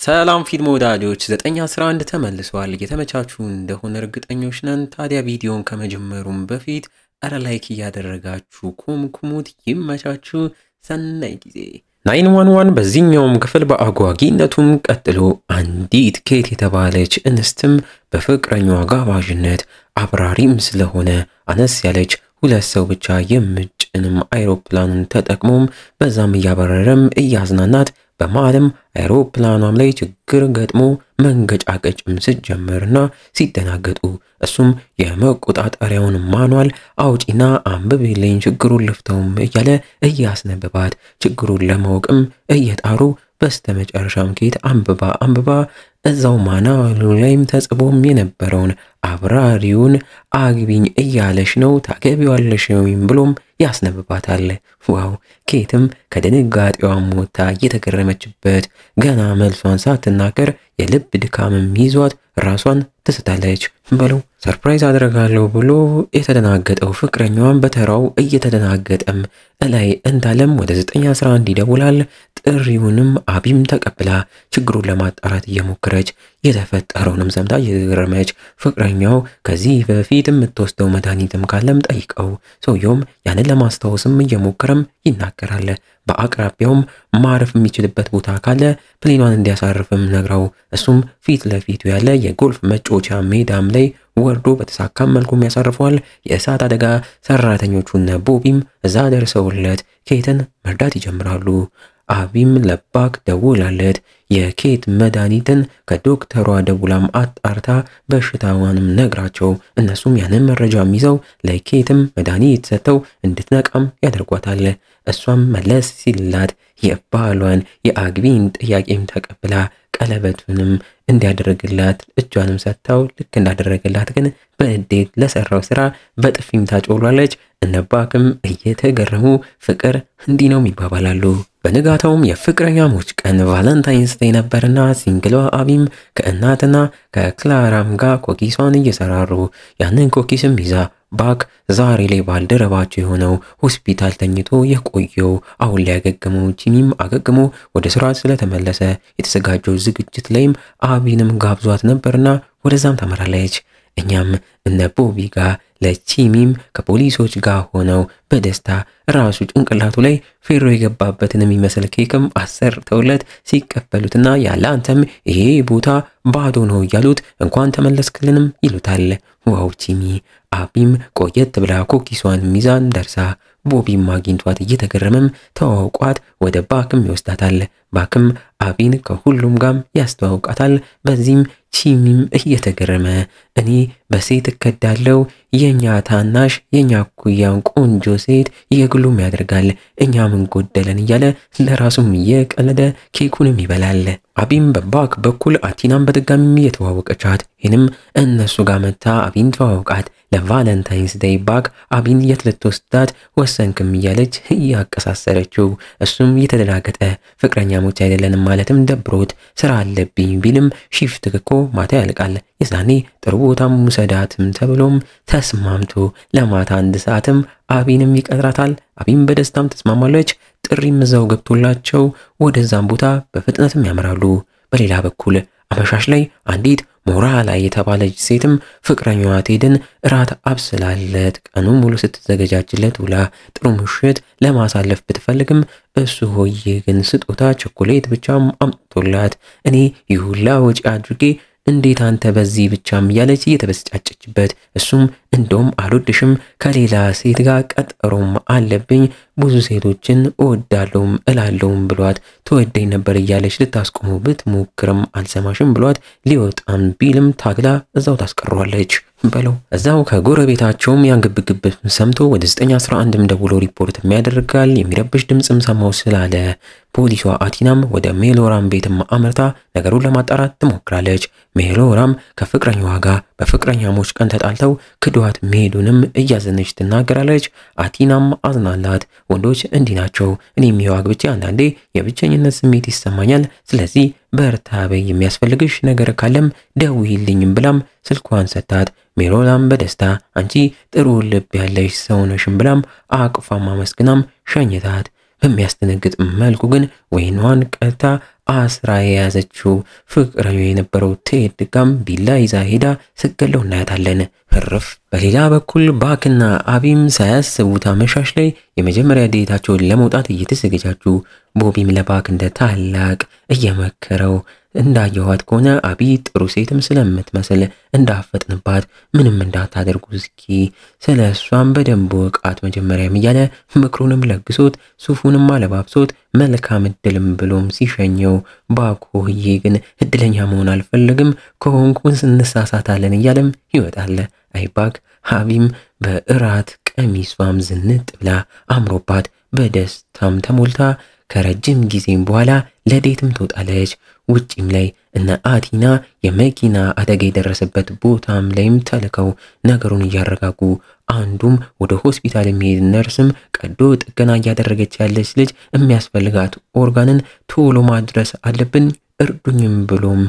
ሰላም ፊልም ወዳጆች 911 ተመልሷል። የተመቻቹ እንደሆነ እርግጠኞች ነን። ታዲያ ቪዲዮን ከመጀመሩም በፊት ላይክ እያደረጋችሁ ኩምኩሙት። ይመቻችሁ። ሰናይ ጊዜ። 911 በዚህኛውም ክፍል በአጓጊነቱም ቀጥሎ አንዲት ኬት የተባለች እንስትም በፍቅረኛዋ ጋባዥነት አብራሪም ስለሆነ አነስ ያለች ሁለት ሰው ብቻ የምጭንም አይሮፕላኑን ተጠቅሞም በዛም እያበረረም እያዝናናት በማለም አይሮፕላኗም ላይ ችግር ገጥሞ መንገጫቀጭም ሲጀመርና ሲደናገጡ እሱም የመቆጣጠሪያውን ማኑዋል አውጪና አንብቤልኝ ችግሩን ልፍተውም እያለ እያስነበባት ችግሩን ለማወቅም እየጣሩ በስተመጨረሻም ኬት አንብባ እዛው ማኑዋሉ ላይም ተጽፎም የነበረውን አብራሪውን አግቢኝ እያለሽ ነው ታገቢዋለሽ ወይም ብሎም ያስነብባታል። ዋው! ኬትም ከድንጋጤዋም ወጣ እየተገረመችበት ገና መልሷን ሳትናገር የልብ ድካምም ይዟት ራሷን ትስታለች። በለው ሰርፕራይዝ አደረጋለሁ ብሎ የተደናገጠው ፍቅረኛዋን በተራው እየተደናገጠም እላይ እንዳለም ወደ 911 ይደውላል። ጥሪውንም አቢም ተቀብላ ችግሩን ለማጣራት እየሞከረች የተፈጠረውንም ሰምታ እየተገረመች ፍቅረኛው ከዚህ በፊት የምትወስደው መድኃኒትም ካለም ጠይቀው ሰውየውም ያንን ለማስታወስም እየሞከረም ይናገራል። በአቅራቢያውም ማረፍ የሚችልበት ቦታ ካለ ፕሌኗን እንዲያሳርፍም ነግራው እሱም ፊት ለፊቱ ያለ የጎልፍ መጫወቻ ሜዳም ላይ ወርዶ በተሳካም መልኩም ያሳርፈዋል። የእሳት አደጋ ሰራተኞቹና ቦቢም እዛ ደርሰውለት ኬትን መርዳት ይጀምራሉ። አቢም ለባክ ደውላለት የኬት መድኃኒትን ከዶክተሯ ደውላም አጣርታ በሽታዋንም ነግራቸው እነሱም ያንን መረጃም ይዘው ለኬትም መድኃኒት ሰጥተው እንድትነቃም ያደርጓታል። እሷም መለስ ሲላት የባሏን የአግቢን ጥያቄም ተቀብላ ቀለበቱንም እንዲያደርግላት እጇንም ሰጥታው ልክ እንዳደረገላት ግን በእዴት ለሰራው ስራ በጥፊም ታጮላለች። እነባክም እየተገረሙ ፍቅር እንዲህ ነው ይባባላሉ። በንጋታውም የፍቅረኛሞች ቀን ቫለንታይንስ ዴይ ነበርና ሲንግሏ አቢም ከእናትና ከክላራም ጋር ኮኪሷን እየሰራሩ ያንን ኮኪስም ይዛ ባክ ዛሬ ላይ ባልደረባቸው የሆነው ሆስፒታል ተኝቶ የቆየው አሁን ላይ ያገገመው ጂሚም አገግሞ ወደ ስራ ስለተመለሰ የተዘጋጀው ዝግጅት ላይም አቢንም ጋብዟት ነበርና ወደዛም ተመራለች። እኛም እነ ቦቢ ጋር ለቺሚም ከፖሊሶች ጋር ሆነው በደስታ ራሱ ጭንቅላቱ ላይ ፌሮ የገባበትን የሚመስል ኬክም አሰርተውለት ሲቀበሉትና ያለ አንተም ይሄ ቦታ ባዶ ነው እያሉት እንኳን ተመለስክልንም ይሉታል። ዋው! ቺሚ አቢም ቆየት ብላ ኮኪሷን ሚዛን ደርሳ ቦቢም አግኝቷት እየተገረመም ተዋውቋት ወደ ባክም ይወስዳታል። ባክም አቢን ከሁሉም ጋር ያስተዋውቃታል። በዚህም ቺሚም እየተገረመ እኔ በሴት እከዳለው የኛ ታናሽ የኛ ኩያን ቆንጆ ሴት የግሉም ያደርጋል እኛ ምን ጎደለን እያለ ለራሱም እየቀለደ ኬኩንም ይበላል። አቢም በባክ በኩል አቲናም በድጋሚ የተዋወቀቻት ይህንም እነሱ ጋር መታ አቢን ተዋውቃት ለቫለንታይንስ ዴይ ባክ አቢን የት ልትወስዳት ወሰንክም እያለች እያቀሳሰረችው እሱም እየተደናገጠ ፍቅረኛሞች አይደለንም ማለትም ደብሮት ስራ አለብኝ ቢልም ሺፍት እኮ ማታ ያልቃል የዛኔ ጥሩ ቦታም ሙሰዳትም ተብሎም ተስማምቶ ለማታ 1 ሰዓትም አቢንም ይቀጥራታል። አቢም በደስታም ተስማማለች። ጥሪም እዛው ገብቶላቸው ወደዛም ቦታ በፍጥነትም ያመራሉ። በሌላ በኩል አመሻሽ ላይ አንዲት ሞራላ የተባለች ሴትም ፍቅረኛዋ ቴድን ራት አብስላለት ቀኑ ሙሉ ስትዘገጃጅለት ውላ ጥሩ ምሽት ለማሳለፍ ብትፈልግም እሱ ሆዬ ግን ስጦታ ቸኮሌት ብቻም አምጥቶላት እኔ ይሁላ ወጪ አድርጌ እንዴት አንተ በዚህ ብቻም ያለች እየተበስጫጨችበት እሱም እንደውም አልወድሽም ከሌላ ሴት ጋር ቀጠሮም አለብኝ ብዙ ሴቶችን እወዳለሁም እላለሁም ብሏት ተወደኝ ነበር እያለች ልታስቆመው ብትሞክርም አልሰማሽም ብሏት ሊወጣም ቢልም ታግላ እዛው ታስቀሯለች። በለው እዛው ከጎረቤታቸውም ያንግብግብ ሰምቶ ወደ 911ም ደውሎ ሪፖርት የሚያደርጋል። የሚረብሽ ድምጽም ሰማው ስላለ ፖሊሷ አቲናም ወደ ሜሎራም ቤትም አመርታ ነገሩን ለማጣራት ትሞክራለች። ሜሎራም ከፍቅረኛዋ ጋር በፍቅረኛሞች ቀን ተጣልተው ክዷት መሄዱንም እያዘነች ትናገራለች። አቲናም አዝናላት። ወንዶች እንዲህ ናቸው፣ እኔም ይኸው አግብቼ አንዳንዴ የብቸኝነት ስሜት ይሰማኛል፣ ስለዚህ በርታ በይ የሚያስፈልግሽ ነገር ካለም ደውይልኝም ብላም ስልኳን ሰጣት። ሜሎራም በደስታ አንቺ ጥሩ ልብ ያለሽ ሰው ነሽም ብላም አቅፋም አመስግናም ሸኝታት። በሚያስደነግጥ መልኩ ግን ወይኗን ቀታ አስራ የያዘችው ፍቅረኛው የነበረው ቴድ ጋም ቢላ ይዛ ሄዳ ስገለው እናያታለን። ህርፍ። በሌላ በኩል ባክና አቢም ሳያስቡት አመሻሽ ላይ የመጀመሪያ ዴታቸውን ለመውጣት እየተዘገጃጁ ቦቢም ለባክ እንደ ታላቅ እየመከረው እንዳየኋት ከሆነ አቢ ጥሩ ሴትም ስለምትመስል እንዳፈጥንባት ምንም እንዳታደርጉ እስኪ ስለሷም በደንብ ወቃት መጀመሪያም እያለ ምክሩንም ለግሶት ሱፉንም አለባብሶት መልካም እድልም ብሎም ሲሸኘው ባኮዬ ግን እድለኛ መሆን አልፈልግም ከሆንኩን እንሳሳታለን እያለም ይወጣል። አይባክ አቢም በእራት ቀሚሷም ዝንጥ ብላ አምሮባት በደስታም ተሞልታ ከረጅም ጊዜም በኋላ ለዴትም ትወጣለች። ውጪም ላይ እነ አቲና የመኪና አደጋ የደረሰበት ቦታም ላይም ተልከው ነገሩን እያረጋጉ አንዱም ወደ ሆስፒታል የሚሄድ ነርስም ቀዶ ጥገና እያደረገች ያለች ልጅ የሚያስፈልጋት ኦርጋንን ቶሎ ማድረስ አለብን እርዱኝም ብሎም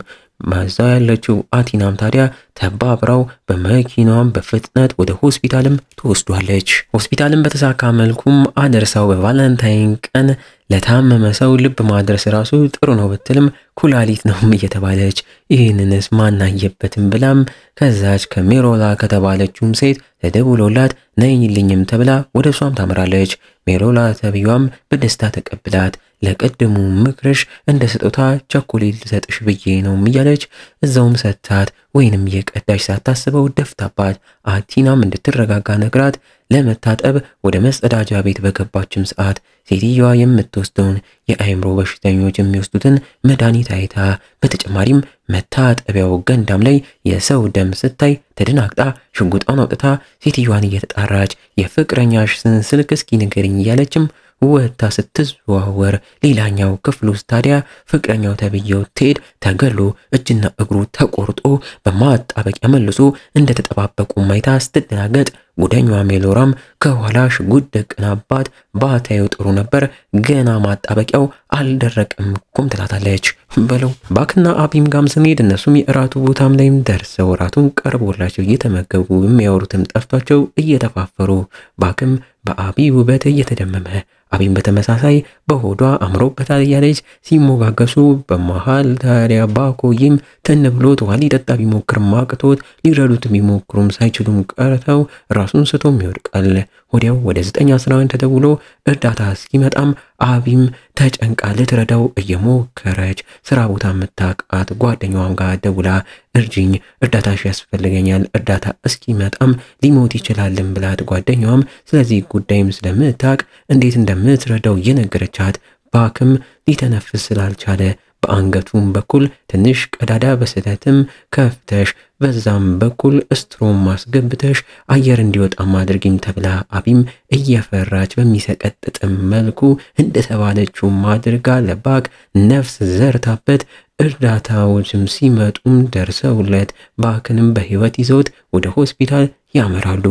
ማዛው ያለችው አቲናም ታዲያ ተባብራው በመኪናዋም በፍጥነት ወደ ሆስፒታልም ትወስዷለች። ሆስፒታልም በተሳካ መልኩም አደርሳው በቫለንታይን ቀን ለታመመ ሰው ልብ ማድረስ ራሱ ጥሩ ነው ብትልም ኩላሊት ነው እየተባለች ይህንንስ ማናየበትም ብላም ከዛች ከሜሮላ ከተባለችውም ሴት ተደውሎላት ነይልኝም ተብላ ወደ እሷም ታመራለች። ሜሮላ ተብያም በደስታ ተቀብላት ለቀድሙ ምክርሽ እንደ ስጦታ ቸኮሌት ልሰጥሽ ብዬ ነው እያለች እዛውም ሰታት ወይንም የቀዳሽ ሳታስበው ደፍታባት አቲናም እንድትረጋጋ ነግራት ለመታጠብ ወደ መጸዳጃ ቤት በገባችም ሰዓት ሴትዮዋ የምትወስደውን የአይምሮ በሽተኞች የሚወስዱትን መድኃኒት አይታ በተጨማሪም መታጠቢያው ገንዳም ላይ የሰው ደም ስታይ ተደናግጣ ሽጉጣን አውጥታ ሴትዮዋን እየተጣራች የፍቅረኛሽ ስልክ እስኪ ንገሪኝ እያለችም ወታ ስትዘዋወር ሌላኛው ክፍል ውስጥ ታዲያ ፍቅረኛው ተብየው ቴድ ተገሎ እጅና እግሩ ተቆርጦ በማጣበቂያ መልሶ እንደተጠባበቁ ማይታ ስትደናገጥ ጉደኛዋ ሜሎራም ከኋላ ሽጉጥ ደቅናባት ባታየው ጥሩ ነበር ገና ማጣበቂያው አልደረቀም ቁም ትላታለች። በለው ባክና አቢም ጋም ስንሄድ እነሱም የእራቱ ቦታም ላይም ደርሰው እራቱን ቀርቦላቸው እየተመገቡ የሚያወሩትም ጠፍቷቸው እየተፋፈሩ ባክም በአቢ ውበት እየተደመመ አቢም በተመሳሳይ በሆዷ አምሮበታል እያለች ሲሞጋገሱ በመሃል ታዲያ ባኮይም ትን ብሎት ውሃ ሊጠጣ ቢሞክር ማቅቶት ሊረዱት ቢሞክሩም ሳይችሉም ቀርተው ራሱን ስቶም ይወድቃል። ወዲያው ወደ 911 ተደውሎ እርዳታ እስኪመጣም አቢም ተጨንቃ ልትረዳው እየሞከረች ስራ ቦታ መታቃት ጓደኛዋም ጋር ደውላ እርጅኝ እርዳታሽ ያስፈልገኛል እርዳታ እስኪመጣም ሊሞት ይችላልም ብላት ጓደኛዋም ስለዚህ ጉዳይም ስለምታቅ እንዴት እንደምትረዳው የነገረቻት ባክም ሊተነፍስ ስላልቻለ በአንገቱም በኩል ትንሽ ቀዳዳ በስተትም ከፍተሽ በዛም በኩል ስትሮም ማስገብተሽ አየር እንዲወጣ ማድረግም ተብላ አቢም እየፈራች በሚሰቀጥጥም መልኩ እንደተባለችው ማድረጋ ለባክ ነፍስ ዘርታበት እርዳታዎችም ሲመጡም ደርሰውለት ባክንም በህይወት ይዘውት ወደ ሆስፒታል ያመራሉ።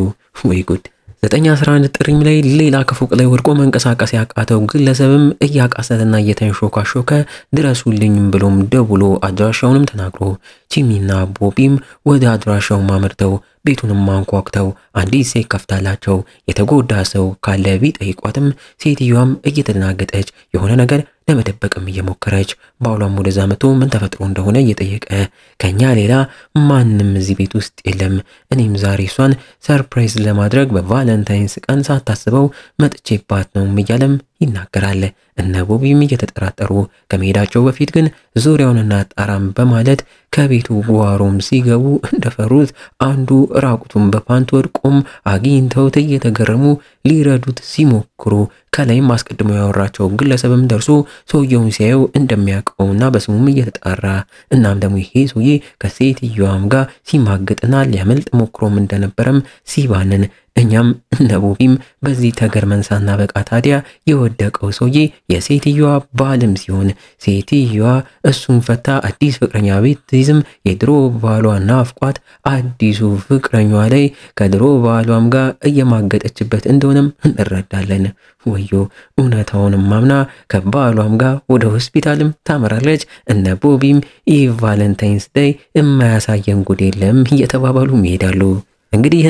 ወይ ጉድ! 911 ጥሪም ላይ ሌላ ከፎቅ ላይ ወድቆ መንቀሳቀስ ያቃተው ግለሰብም እያቃሰተና እየተንሾካሾከ ድረሱልኝም ብሎም ደውሎ አድራሻውንም ተናግሮ ጂሚና ቦቢም ወደ አድራሻው ማመርተው ቤቱንም ማንኳክተው አንዲት ሴት ከፍታላቸው የተጎዳ ሰው ካለ ቢጠይቋትም ሴትዮዋም እየተደናገጠች የሆነ ነገር ለመደበቅም እየሞከረች ባሏም ወደዛ መቶ ምን ተፈጥሮ እንደሆነ እየጠየቀ ከኛ ሌላ ማንም እዚህ ቤት ውስጥ የለም እኔም ዛሬ እሷን ሰርፕራይዝ ለማድረግ በቫለንታይንስ ቀን ሳታስበው መጥቼባት ነው እያለም ይናገራል። እነ ቦቢም እየተጠራጠሩ ከመሄዳቸው በፊት ግን ዙሪያውንና ጣራም በማለት ከቤቱ ጓሮም ሲገቡ እንደፈሩት አንዱ ራቁቱን በፓንት ወድቆም አግኝተውት እየተገረሙ ሊረዱት ሲሞክሩ ከላይም አስቀድሞ ያወራቸው ግለሰብም ደርሶ ሰውየውን ሲያየው እንደሚያውቀውና በስሙም እየተጣራ እናም ደግሞ ይሄ ሰውዬ ከሴትዮዋም ጋር ሲማግጥና ሊያመልጥ ሞክሮም እንደነበረም ሲባንን እኛም ነቦቢም በዚህ ተገርመን ሳናበቃ ታዲያ የወደቀው ሰውዬ የሴትዮዋ ባልም ሲሆን ሴትዮዋ እሱን ፈታ አዲስ ፍቅረኛ ቤት ትይዝም የድሮ ባሏ ናፍቋት አዲሱ ፍቅረኛዋ ላይ ከድሮ ባሏም ጋር እየማገጠችበት እንደሆነም እንረዳለን። ወዮ እውነታውንም ማምና ከባሏም ጋር ወደ ሆስፒታልም ታመራለች። እነ ቦቢም ይህ ቫለንታይንስ ዴይ የማያሳየን ጉድ የለም እየተባባሉ ይሄዳሉ። እንግዲህ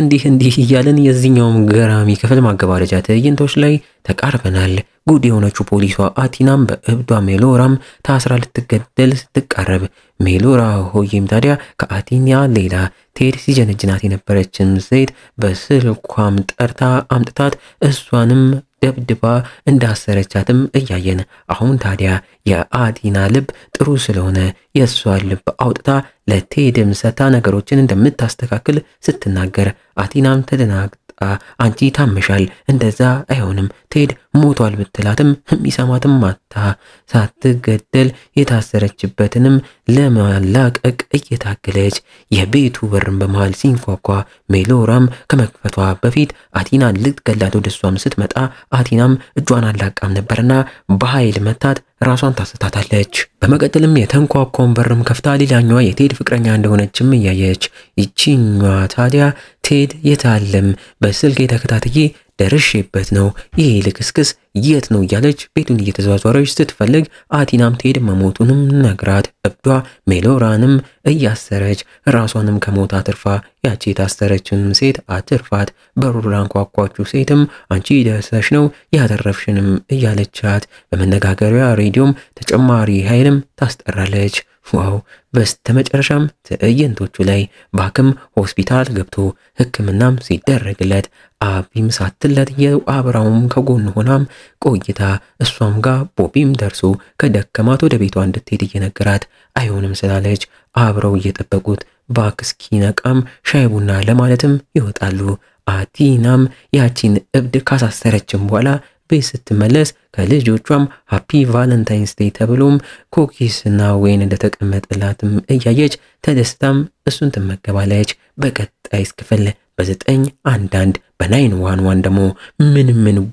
እያልን የዚህኛውም ገራሚ ክፍል ማገባደጃ ትዕይንቶች ላይ ተቃርበናል። ጉድ የሆነችው ፖሊሷ አቲናም በእብዷ ሜሎራም ታስራ ልትገደል ስትቃረብ ሜሎራ ሆዬም ታዲያ ከአቲና ሌላ ቴድ ሲጀነጅናት የነበረችን ሴት በስልኳም ጠርታ አምጥታት እሷንም ደብድባ እንዳሰረቻትም እያየን አሁን ታዲያ የአቲና ልብ ጥሩ ስለሆነ የእሷን ልብ አውጥታ ለቴድም ሰታ ነገሮችን እንደምታስተካክል ስትናገር አቲናም ተደናግጣ አንቺ ታመሻል፣ እንደዛ አይሆንም ቴድ ሞቷል ብትላትም የሚሰማትም ማታ ሳትገደል የታሰረችበትንም ለማላቀቅ እየታገለች የቤቱ በርን በመሃል ሲንኳኳ ሜሎራም ከመክፈቷ በፊት አቲናን ልትገላት ወደ እሷም ስትመጣ አቲናም እጇን አላቃም ነበርና በኃይል መታት ራሷን ታስታታለች። በመቀጠልም የተንኳኳውን በርም ከፍታ ሌላኛዋ የቴድ ፍቅረኛ እንደሆነችም እያየች ይቺኛዋ ታዲያ ቴድ የታለም በስልክ የተከታተየ ደርሼበት ነው ይሄ ልክስክስ የት ነው እያለች ቤቱን እየተዟዟረች ስትፈልግ አቲናም ቴድ መሞቱንም ነግራት እብዷ ሜሎራንም እያሰረች ራሷንም ከሞት አትርፋ ያቺ የታሰረችን ሴት አትርፋት በሩን ኳኳችሁ ሴትም አንቺ ደርሰሽ ነው ያተረፍሽንም እያለቻት በመነጋገሪያ ሬዲዮም ተጨማሪ ኃይልም ታስጠራለች። ዋው! በስተመጨረሻም ትዕይንቶቹ ላይ ባክም ሆስፒታል ገብቶ ሕክምናም ሲደረግለት አቢም ሳትለት የአብራውም ከጎን ሆናም ቆይታ እሷም ጋር ቦቢም ደርሶ ከደከማት ወደ ቤቷ እንድትሄድ እየነገራት አይሆንም ስላለች አብረው እየጠበቁት ባክ እስኪነቃም ሻይ ቡና ለማለትም ይወጣሉ። አቲናም ያቺን እብድ ካሳሰረችም በኋላ ቤት ስትመለስ ከልጆቿም ሃፒ ቫለንታይንስ ዴይ ተብሎም ኩኪስና ወይን እንደተቀመጠላትም እያየች ተደስታም እሱን ትመገባለች። በቀጣይ ክፍል በ911 በ911 ደግሞ ምን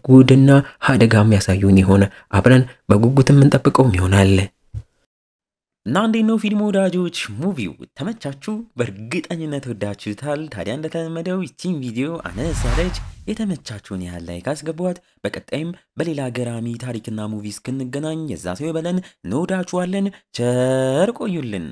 ጉድና አደጋም ያሳዩን ይሆን? አብረን በጉጉትም እንጠብቀውም ይሆናል። እና እንዴት ነው ፊልም ወዳጆች? ሙቪው ተመቻችሁ? በእርግጠኝነት ወዳችሁታል። ታዲያ እንደተለመደው ይቺን ቪዲዮ አነስ ያለች የተመቻችሁን ያህል ላይክ አስገቧት። በቀጣይም በሌላ ገራሚ ታሪክና ሙቪ እስክንገናኝ የዛ ሰው ይበለን። እንወዳችኋለን። ቸር ቆዩልን።